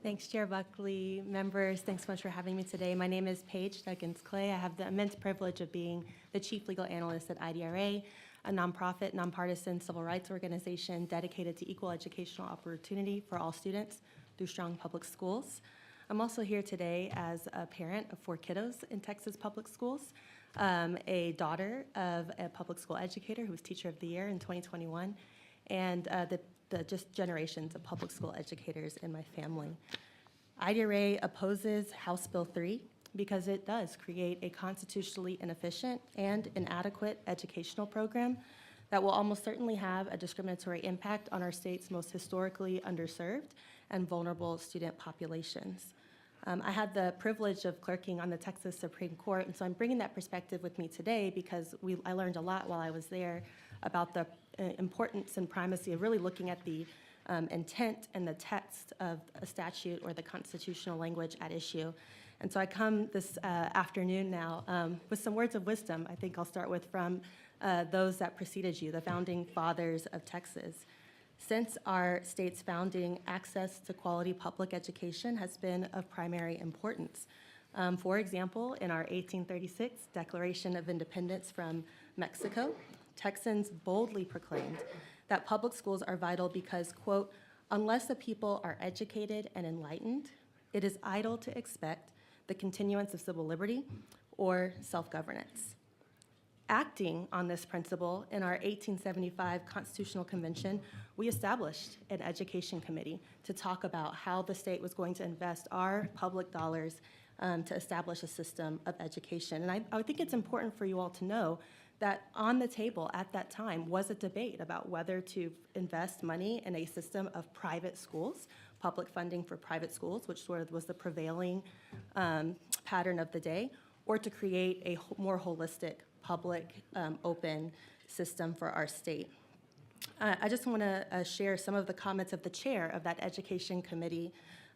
Thanks, Chair Buckley. Members, thanks so much for having me today. My name is Paige Duggins-Clay. I have the immense privilege of being the Chief Legal Analyst at IDRA, a nonprofit, nonpartisan civil rights organization dedicated to equal educational opportunity for all students through strong public schools. I'm also here today as a parent of 4 kiddos in Texas public schools, a daughter of a public school educator who was Teacher of the Year in 2021, and the just generations of public school educators in my family. IDRA opposes House Bill 3 because it does create a constitutionally inefficient and inadequate educational program that will almost certainly have a discriminatory impact on our state's most historically underserved and vulnerable student populations. I had the privilege of clerking on the Texas Supreme Court, and so I'm bringing that perspective with me today because I learned a lot while I was there about the importance and primacy of really looking at the intent and the text of a statute or the constitutional language at issue. And so I come this afternoon now with some words of wisdom. I think I'll start with from those that preceded you, the founding fathers of Texas. Since our state's founding, access to quality public education has been of primary importance. For example, in our 1836 Declaration of Independence from Mexico, Texans boldly proclaimed that public schools are vital because, quote, unless the people are educated and enlightened, it is idle to expect the continuance of civil liberty or self-governance. Acting on this principle, in our 1875 Constitutional Convention, we established an education committee to talk about how the state was going to invest our public dollars to establish a system of education. And I think it's important for you all to know that on the table at that time was a debate about whether to invest money in a system of private schools, public funding for private schools, which sort of was the prevailing pattern of the day, or to create a more holistic, public, open system for our state. I just want to share some of the comments of the chair of that education committee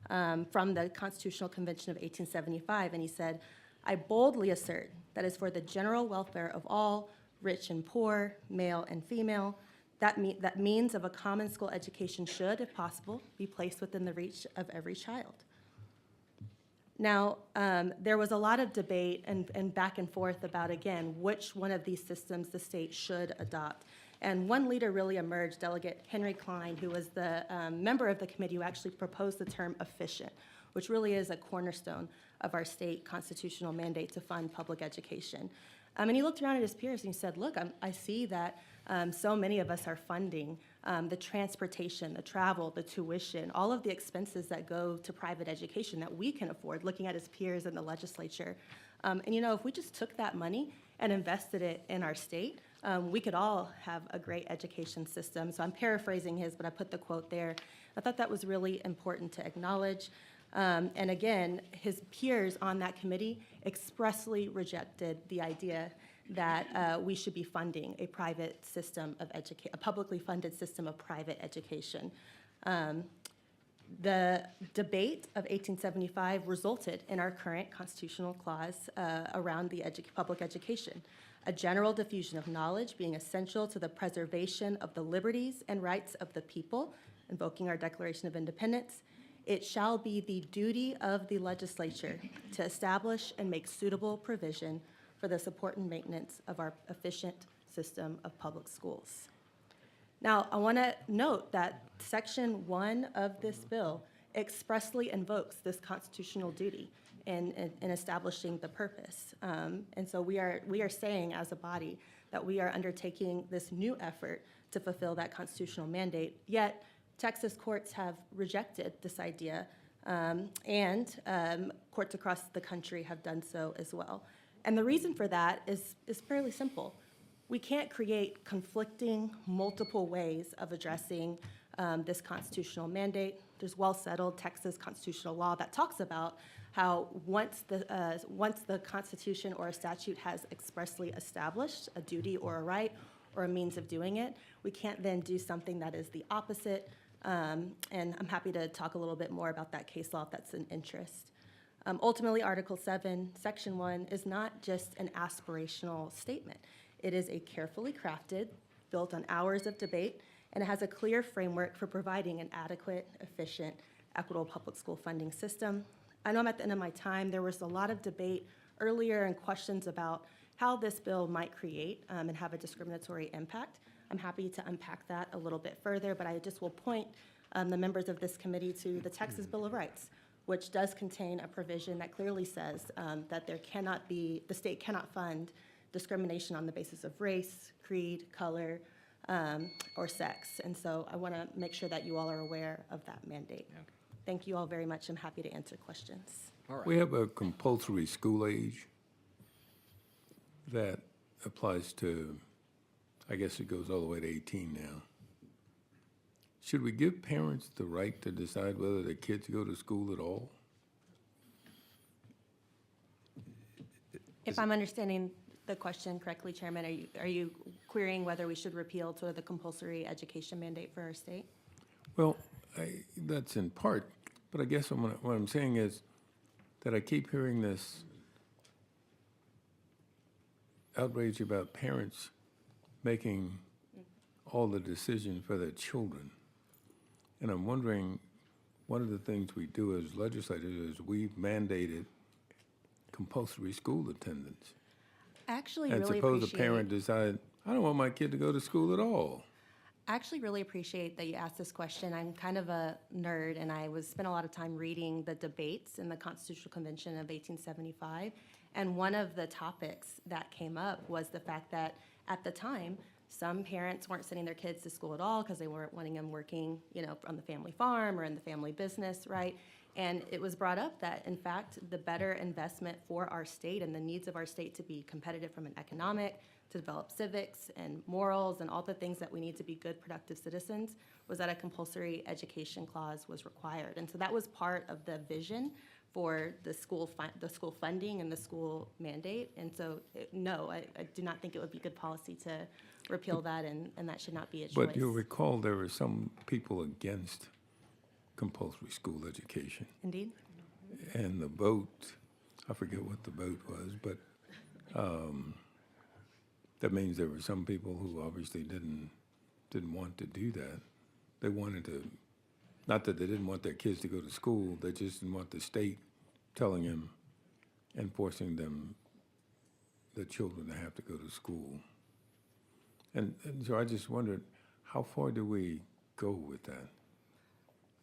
from the Constitutional Convention of 1875, and he said, I boldly assert that is for the general welfare of all, rich and poor, male and female, that means of a common school education should, if possible, be placed within the reach of every child. Now, there was a lot of debate and back and forth about, again, which one of these systems the state should adopt. And one leader really emerged, Delegate Henry Klein, who was the member of the committee who actually proposed the term efficient, which really is a cornerstone of our state constitutional mandate to fund public education. And he looked around at his peers and he said, look, I see that so many of us are funding the transportation, the travel, the tuition, all of the expenses that go to private education that we can afford, looking at his peers in the legislature. And if we just took that money and invested it in our state, we could all have a great education system. So I'm paraphrasing his, but I put the quote there. I thought that was really important to acknowledge. And again, his peers on that committee expressly rejected the idea that we should be funding a private system of education, a publicly funded system of private education. The debate of 1875 resulted in our current constitutional clause around the public education, a general diffusion of knowledge being essential to the preservation of the liberties and rights of the people, invoking our Declaration of Independence. It shall be the duty of the legislature to establish and make suitable provision for the support and maintenance of our efficient system of public schools. Now, I want to note that Section 1 of this bill expressly invokes this constitutional duty in establishing the purpose. And so we are saying as a body that we are undertaking this new effort to fulfill that constitutional mandate, yet Texas courts have rejected this idea, and courts across the country have done so as well. And the reason for that is fairly simple. We can't create conflicting, multiple ways of addressing this constitutional mandate. There's well-settled Texas constitutional law that talks about how once the Constitution or a statute has expressly established a duty or a right or a means of doing it, we can't then do something that is the opposite. And I'm happy to talk a little bit more about that case law if that's an interest. Ultimately, Article 7, Section 1 is not just an aspirational statement. It is a carefully crafted, built on hours of debate, and it has a clear framework for providing an adequate, efficient equitable public school funding system. I know I'm at the end of my time. There was a lot of debate earlier and questions about how this bill might create and have a discriminatory impact. I'm happy to unpack that a little bit further, but I just will point the members of this committee to the Texas Bill of Rights, which does contain a provision that clearly says that the state cannot fund discrimination on the basis of race, creed, color, or sex. And so I want to make sure that you all are aware of that mandate. Okay. Thank you all very much. I'm happy to answer questions. All right. We have a compulsory school age that applies to, I guess it goes all the way to 18 now. Should we give parents the right to decide whether their kids go to school at all? If I'm understanding the question correctly, Chairman, are you querying whether we should repeal sort of the compulsory education mandate for our state? Well, that's in part, but I guess what I'm saying is that I keep hearing this outrage about parents making all the decisions for their children. And I'm wondering, one of the things we do as legislators is we've mandated compulsory school attendance. I actually And really suppose a appreciate. parent decide, I don't want my kid to go to school at all. I actually really appreciate that you asked this question. I'm kind of a nerd, and I spent a lot of time reading the debates in the Constitutional Convention of 1875. And one of the topics that came up was the fact that at the time, some parents weren't sending their kids to school at all because they weren't wanting them working, on the family farm or in the family business, right? And it was brought up that, in fact, the better investment for our state and the needs of our state to be competitive from an economic, to develop civics and morals and all the things that we need to be good, productive citizens, was that a compulsory education clause was required. And so that was part of the vision for the school funding and the school mandate. And so, no, I do not think it would be good policy to repeal that, and that should not be a choice. But you'll recall there were some people against compulsory school education. Indeed. And the vote, I forget what the vote was, but that means there were some people who obviously didn't want to do that. They wanted to, not that they didn't want their kids to go to school, they just didn't want the state telling them and forcing them, the children, to have to go to school. And so I just wondered, how far do we go with that?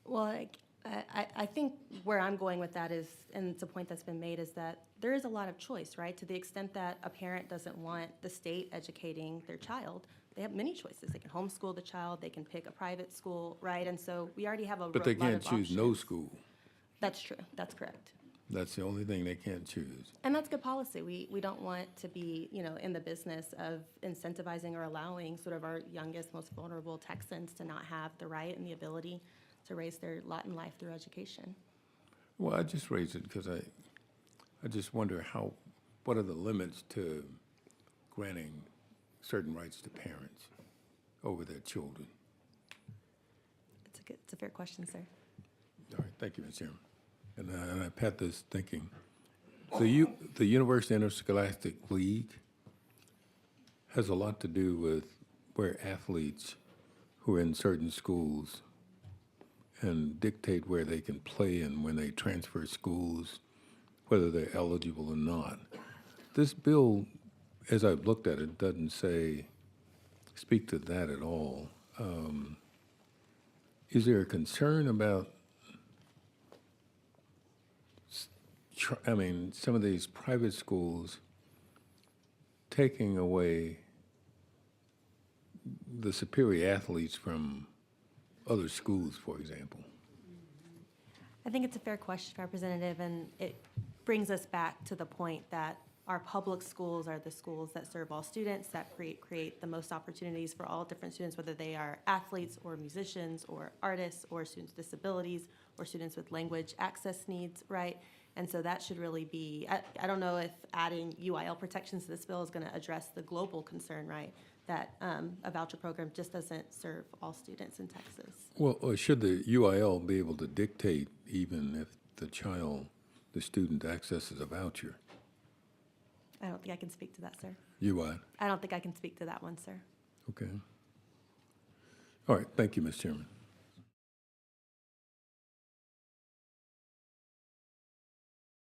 Well, I think where I'm going with that is, and it's a point that's been made, is that there is a lot of choice, right? To the extent that a parent doesn't want the state educating their child, they have many choices. They can homeschool the child, they can pick a private school, right? And so we already have a But they lot can't of choose no options. school. That's true, that's correct. That's the only thing they can't choose. And that's good policy. We don't want to be, in the business of incentivizing or allowing sort of our youngest, most vulnerable Texans to not have the right and the ability to raise their lot in life through education. Well, I just raised it because I just wonder what are the limits to granting certain rights to parents over their children? It's a fair question, sir. All right, thank you, Mr. Chairman. And I've had this thinking. The University Interscholastic League has a lot to do with where athletes who are in certain schools and dictate where they can play and when they transfer schools, whether they're eligible or not. This bill, as I've looked at it, doesn't speak to that at all. Is there a concern about, some of these private schools taking away the superior athletes from other schools, for example? I think it's a fair question, Representative, and it brings us back to the point that our public schools are the schools that serve all students, that create the most opportunities for all different students, whether they are athletes or musicians or artists or students with disabilities or students with language access needs, right? And so that should really be, I don't know if adding UIL protections to this bill is going to address the global concern, right? That a voucher program just doesn't serve all students in Texas. Well, or should the UIL be able to dictate even if the student accesses a voucher? I don't think I can speak to that, sir. You what? I don't think I can speak to that one, sir. Okay. All right, thank you, Ms. Chairman.